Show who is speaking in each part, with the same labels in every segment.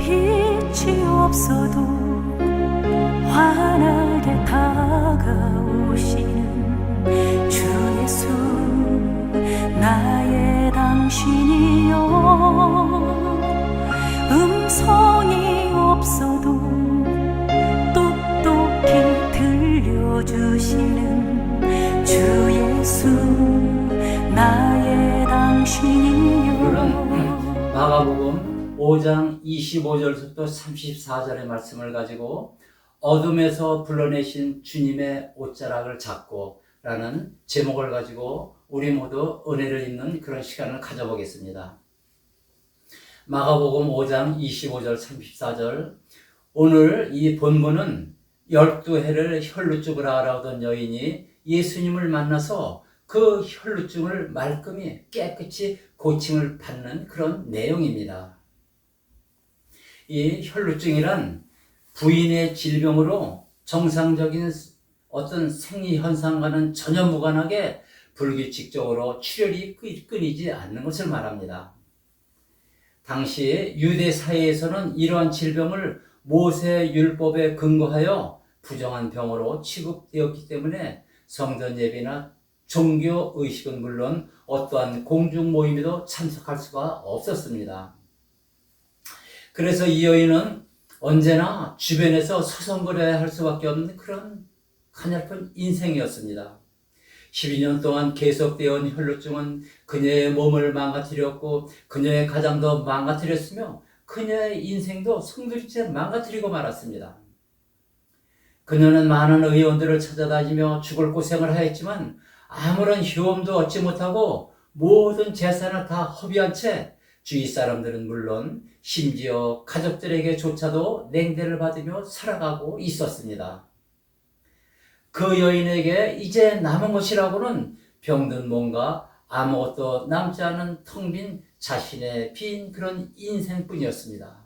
Speaker 1: 빛이 없어도 환하게 다가오시는 주 예수, 나의 당신이여. 음성이 없어도 똑똑히 들려주시는 주 예수, 나의 당신이여.
Speaker 2: 오늘은 마가복음 5장 25절부터 34절의 말씀을 가지고 어둠에서 불러내신 주님의 옷자락을 잡고 라는 제목을 가지고 우리 모두 은혜를 입는 그런 시간을 가져보겠습니다. 마가복음 5장 25절 34절. 오늘 이 본문은 12해를 혈루증을 앓아오던 여인이 예수님을 만나서 그 혈루증을 말끔히 깨끗이 고침을 받는 그런 내용입니다. 이 혈루증이란 부인의 질병으로 정상적인 어떤 생리 현상과는 전혀 무관하게 불규칙적으로 출혈이 끊이지 않는 것을 말합니다. 당시 유대 사회에서는 이러한 질병을 모세 율법에 근거하여 부정한 병으로 취급되었기 때문에 성전 예배나 종교 의식은 물론 어떠한 공중 모임에도 참석할 수가 없었습니다. 그래서 이 여인은 언제나 주변에서 서성거려야 할 수밖에 없는 그런 가냘픈 인생이었습니다. 12년 동안 계속되어 온 혈루증은 그녀의 몸을 망가뜨렸고 그녀의 가정도 망가뜨렸으며 그녀의 인생도 송두리째 망가뜨리고 말았습니다. 그녀는 많은 의원들을 찾아다니며 죽을 고생을 하였지만 아무런 효험도 얻지 못하고 모든 재산을 다 허비한 채 주위 사람들은 물론 심지어 가족들에게조차도 냉대를 받으며 살아가고 있었습니다. 그 여인에게 이제 남은 것이라고는 병든 몸과 아무것도 남지 않은 텅 빈 자신의 빈 그런 인생뿐이었습니다.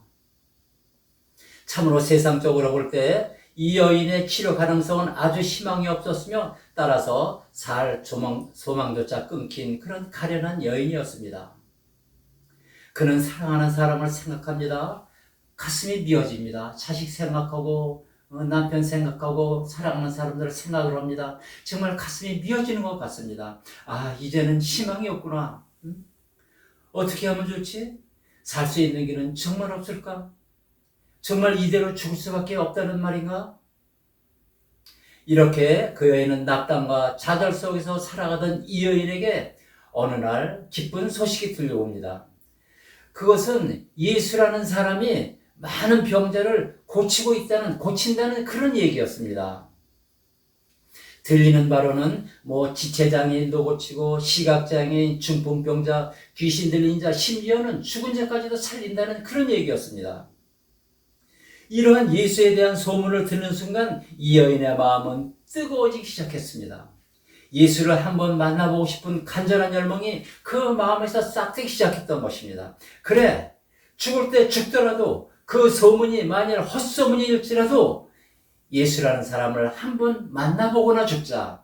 Speaker 2: 참으로 세상적으로 볼 때 이 여인의 치료 가능성은 아주 희망이 없었으며 따라서 살 소망조차 끊긴 그런 가련한 여인이었습니다. 그는 사랑하는 사람을 생각합니다. 가슴이 미어집니다. 자식 생각하고 남편 생각하고 사랑하는 사람들을 생각을 합니다. 정말 가슴이 미어지는 것 같습니다. 아, 이제는 희망이 없구나. 어떻게 하면 좋지? 살 수 있는 길은 정말 없을까? 정말 이대로 죽을 수밖에 없다는 말인가? 이렇게 그 여인은 낙담과 좌절 속에서 살아가던 이 여인에게 어느 날 기쁜 소식이 들려옵니다. 그것은 예수라는 사람이 많은 병자를 고친다는 그런 얘기였습니다. 들리는 바로는 지체장애인도 고치고 시각장애인, 중풍병자, 귀신 들린 자, 심지어는 죽은 자까지도 살린다는 그런 얘기였습니다. 이러한 예수에 대한 소문을 듣는 순간 이 여인의 마음은 뜨거워지기 시작했습니다. 예수를 한번 만나보고 싶은 간절한 열망이 그 마음에서 싹트기 시작했던 것입니다. 그래, 죽을 때 죽더라도 그 소문이 만일 헛소문일지라도 예수라는 사람을 한번 만나보거나 죽자.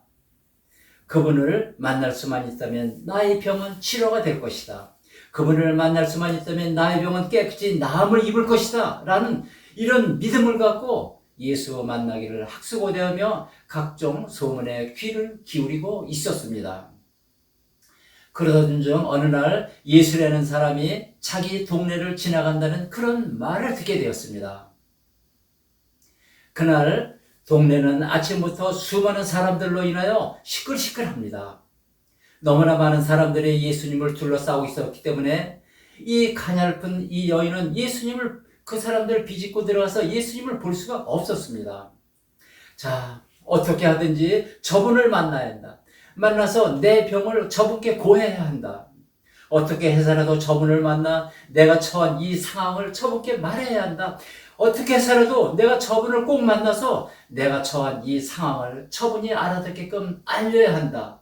Speaker 2: 그분을 만날 수만 있다면 나의 병은 치료가 될 것이다. 그분을 만날 수만 있다면 나의 병은 깨끗이 나음을 입을 것이다. 라는 이런 믿음을 갖고 예수 만나기를 학수고대하며 각종 소문에 귀를 기울이고 있었습니다. 그러던 중 어느 날 예수라는 사람이 자기 동네를 지나간다는 그런 말을 듣게 되었습니다. 그날 동네는 아침부터 수많은 사람들로 인하여 시끌시끌합니다. 너무나 많은 사람들이 예수님을 둘러싸고 있었기 때문에 이 가냘픈 이 여인은 그 사람들 비집고 들어가서 예수님을 볼 수가 없었습니다. 자, 어떻게 하든지 저분을 만나야 한다. 만나서 내 병을 저분께 고해야 한다. 어떻게 해서라도 저분을 만나 내가 처한 이 상황을 저분께 말해야 한다. 어떻게 해서라도 내가 저분을 꼭 만나서 내가 처한 이 상황을 저분이 알아듣게끔 알려야 한다.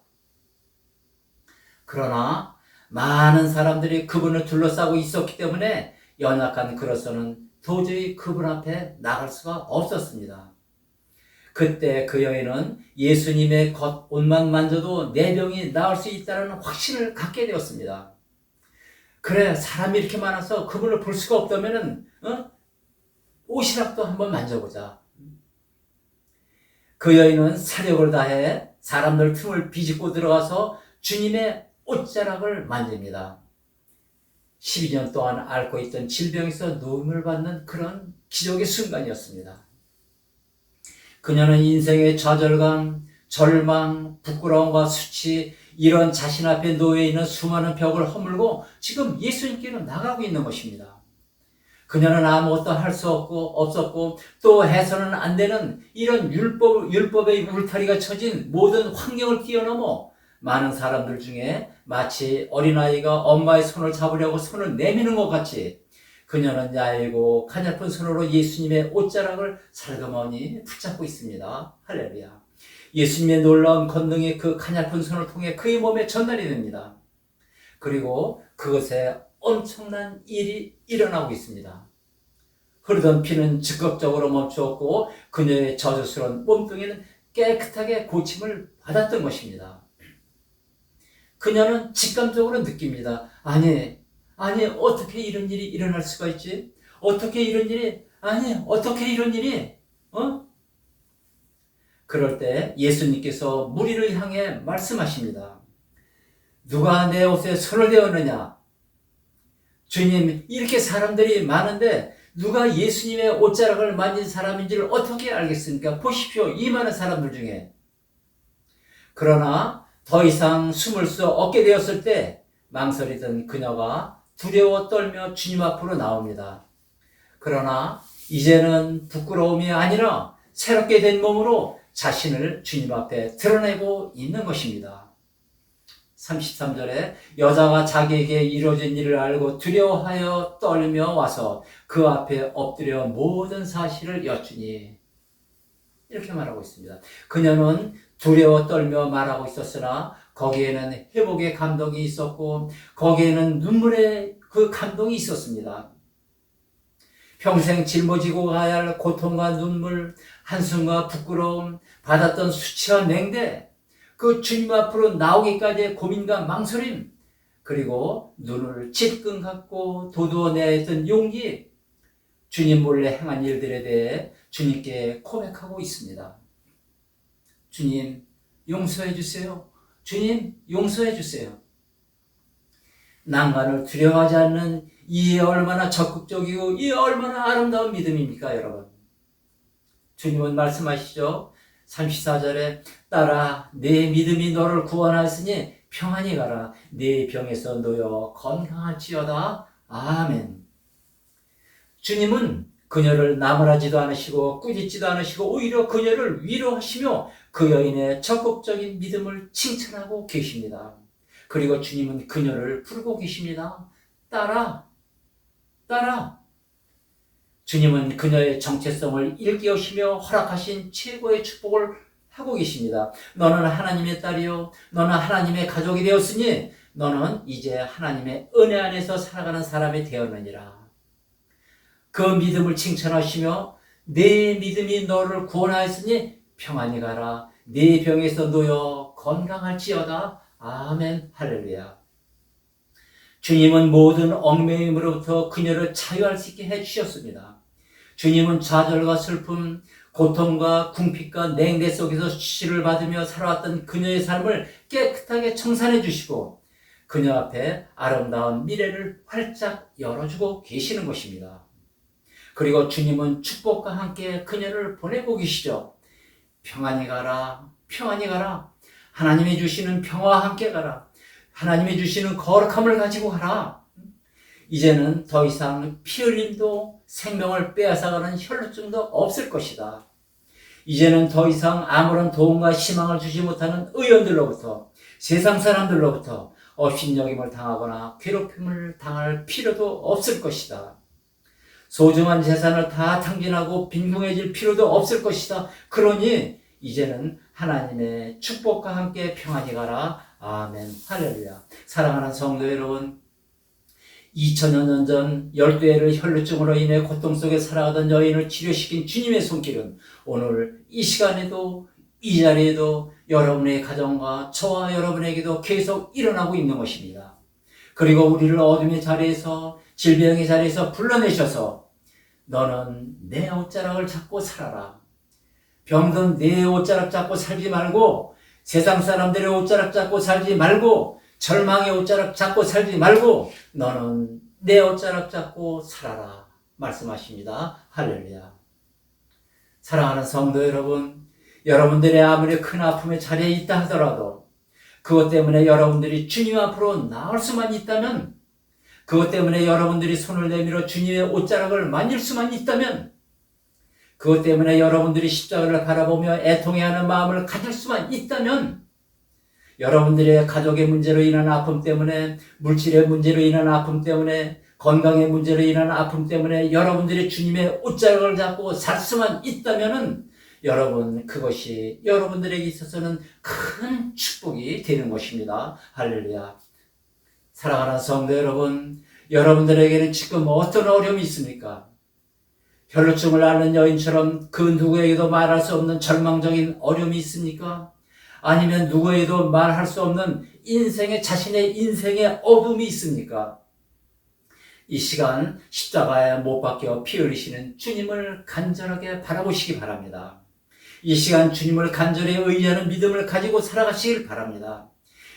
Speaker 2: 그러나 많은 사람들이 그분을 둘러싸고 있었기 때문에 연약한 그로서는 도저히 그분 앞에 나갈 수가 없었습니다. 그때 그 여인은 예수님의 겉옷만 만져도 내 병이 나을 수 있다는 확신을 갖게 되었습니다. 그래, 사람이 이렇게 많아서 그분을 볼 수가 없다면은 옷이라도 한번 만져보자. 그 여인은 사력을 다해 사람들 틈을 비집고 들어가서 주님의 옷자락을 만집니다. 12년 동안 앓고 있던 질병에서 노임을 받는 그런 기적의 순간이었습니다. 그녀는 인생의 좌절감, 절망, 부끄러움과 수치, 이런 자신 앞에 놓여 있는 수많은 벽을 허물고 지금 예수님께로 나가고 있는 것입니다. 그녀는 아무것도 할 수 없었고 또 해서는 안 되는 이런 율법의 울타리가 쳐진 모든 환경을 뛰어넘어 많은 사람들 중에 마치 어린아이가 엄마의 손을 잡으려고 손을 내미는 것 같이 그녀는 얇고 가냘픈 손으로 예수님의 옷자락을 살그머니 붙잡고 있습니다. 할렐루야. 예수님의 놀라운 권능이 그 가냘픈 손을 통해 그의 몸에 전달이 됩니다. 그리고 그것에 엄청난 일이 일어나고 있습니다. 흐르던 피는 즉각적으로 멈추었고 그녀의 저주스러운 몸뚱이는 깨끗하게 고침을 받았던 것입니다. 그녀는 직감적으로 느낍니다. 아니 어떻게 이런 일이 일어날 수가 있지? 어떻게 이런 일이 그럴 때 예수님께서 무리를 향해 말씀하십니다. 누가 내 옷에 손을 대었느냐? 주님, 이렇게 사람들이 많은데 누가 예수님의 옷자락을 만진 사람인지를 어떻게 알겠습니까? 보십시오, 이 많은 사람들 중에. 그러나 더 이상 숨을 수 없게 되었을 때 망설이던 그녀가 두려워 떨며 주님 앞으로 나옵니다. 그러나 이제는 부끄러움이 아니라 새롭게 된 몸으로 자신을 주님 앞에 드러내고 있는 것입니다. 33절에 여자가 자기에게 이루어진 일을 알고 두려워하여 떨며 와서 그 앞에 엎드려 모든 사실을 여쭈니 이렇게 말하고 있습니다. 그녀는 두려워 떨며 말하고 있었으나 거기에는 회복의 감동이 있었고 거기에는 눈물의 그 감동이 있었습니다. 평생 짊어지고 가야 할 고통과 눈물, 한숨과 부끄러움, 받았던 수치와 냉대, 그 주님 앞으로 나오기까지의 고민과 망설임, 그리고 눈을 찔끔 감고 도두어내야 했던 용기, 주님 몰래 행한 일들에 대해 주님께 고백하고 있습니다. 주님, 용서해 주세요. 주님, 용서해 주세요. 난간을 두려워하지 않는 이 얼마나 적극적이고 이 얼마나 아름다운 믿음입니까, 여러분? 주님은 말씀하시죠. 34절에 딸아, 내 믿음이 너를 구원하였으니 평안히 가라. 내 병에서 놓여 건강할지어다. 아멘. 주님은 그녀를 나무라지도 않으시고 꾸짖지도 않으시고 오히려 그녀를 위로하시며 그 여인의 적극적인 믿음을 칭찬하고 계십니다. 그리고 주님은 그녀를 부르고 계십니다. 딸아, 딸아. 주님은 그녀의 정체성을 일깨우시며 허락하신 최고의 축복을 하고 계십니다. 너는 하나님의 딸이요, 너는 하나님의 가족이 되었으니 너는 이제 하나님의 은혜 안에서 살아가는 사람이 되었느니라. 그 믿음을 칭찬하시며 내 믿음이 너를 구원하였으니 평안히 가라. 네 병에서 놓여 건강할지어다. 아멘. 할렐루야. 주님은 모든 얽매임으로부터 그녀를 자유할 수 있게 해주셨습니다. 주님은 좌절과 슬픔, 고통과 궁핍과 냉대 속에서 수치를 받으며 살아왔던 그녀의 삶을 깨끗하게 청산해 주시고 그녀 앞에 아름다운 미래를 활짝 열어주고 계시는 것입니다. 그리고 주님은 축복과 함께 그녀를 보내고 계시죠. 평안히 가라, 평안히 가라. 하나님이 주시는 평화와 함께 가라. 하나님이 주시는 거룩함을 가지고 가라. 이제는 더 이상 피 흘림도 생명을 빼앗아가는 혈루증도 없을 것이다. 이제는 더 이상 아무런 도움과 희망을 주지 못하는 의원들로부터 세상 사람들로부터 업신여김을 당하거나 괴롭힘을 당할 필요도 없을 것이다. 소중한 재산을 다 탕진하고 빈궁해질 필요도 없을 것이다. 그러니 이제는 하나님의 축복과 함께 평안히 가라. 아멘. 할렐루야. 사랑하는 성도 여러분, 2000여 년 전 12회를 혈루증으로 인해 고통 속에 살아가던 여인을 치료시킨 주님의 손길은 오늘 이 시간에도 이 자리에도 여러분의 가정과 저와 여러분에게도 계속 일어나고 있는 것입니다. 그리고 우리를 어둠의 자리에서 질병의 자리에서 불러내셔서 너는 내 옷자락을 잡고 살아라. 병든 내 옷자락 잡고 살지 말고, 세상 사람들의 옷자락 잡고 살지 말고, 절망의 옷자락 잡고 살지 말고, 너는 내 옷자락 잡고 살아라 말씀하십니다. 할렐루야. 사랑하는 성도 여러분, 여러분들의 아무리 큰 아픔의 자리에 있다 하더라도 그것 때문에 여러분들이 주님 앞으로 나올 수만 있다면, 그것 때문에 여러분들이 손을 내밀어 주님의 옷자락을 만질 수만 있다면, 그것 때문에 여러분들이 십자가를 바라보며 애통해하는 마음을 가질 수만 있다면, 여러분들의 가족의 문제로 인한 아픔 때문에, 물질의 문제로 인한 아픔 때문에, 건강의 문제로 인한 아픔 때문에 여러분들이 주님의 옷자락을 잡고 살 수만 있다면은, 여러분, 그것이 여러분들에게 있어서는 큰 축복이 되는 것입니다. 할렐루야. 사랑하는 성도 여러분, 여러분들에게는 지금 어떤 어려움이 있습니까? 혈루증을 앓는 여인처럼 그 누구에게도 말할 수 없는 절망적인 어려움이 있습니까? 아니면 누구에게도 말할 수 없는 자신의 인생의 어둠이 있습니까? 이 시간 십자가에 못 박혀 피 흘리시는 주님을 간절하게 바라보시기 바랍니다. 이 시간 주님을 간절히 의지하는 믿음을 가지고 살아가시길 바랍니다.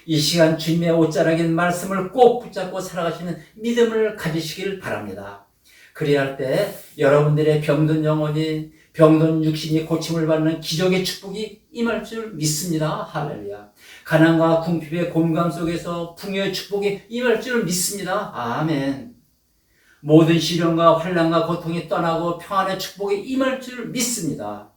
Speaker 2: 이 시간 주님의 옷자락인 말씀을 꼭 붙잡고 살아가시는 믿음을 가지시길 바랍니다. 그래야 할 때 여러분들의 병든 영혼이, 병든 육신이 고침을 받는 기적의 축복이 임할 줄 믿습니다. 할렐루야. 가난과 궁핍의 곤감 속에서 풍요의 축복이 임할 줄 믿습니다. 아멘. 모든 시련과 환난과 고통이 떠나고 평안의 축복이 임할 줄 믿습니다.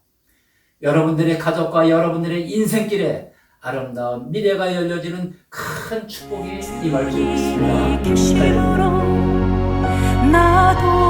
Speaker 2: 여러분들의 가족과 여러분들의 인생길에 아름다운 미래가 열려지는 큰 축복이 임할 줄 믿습니다.
Speaker 1: 나도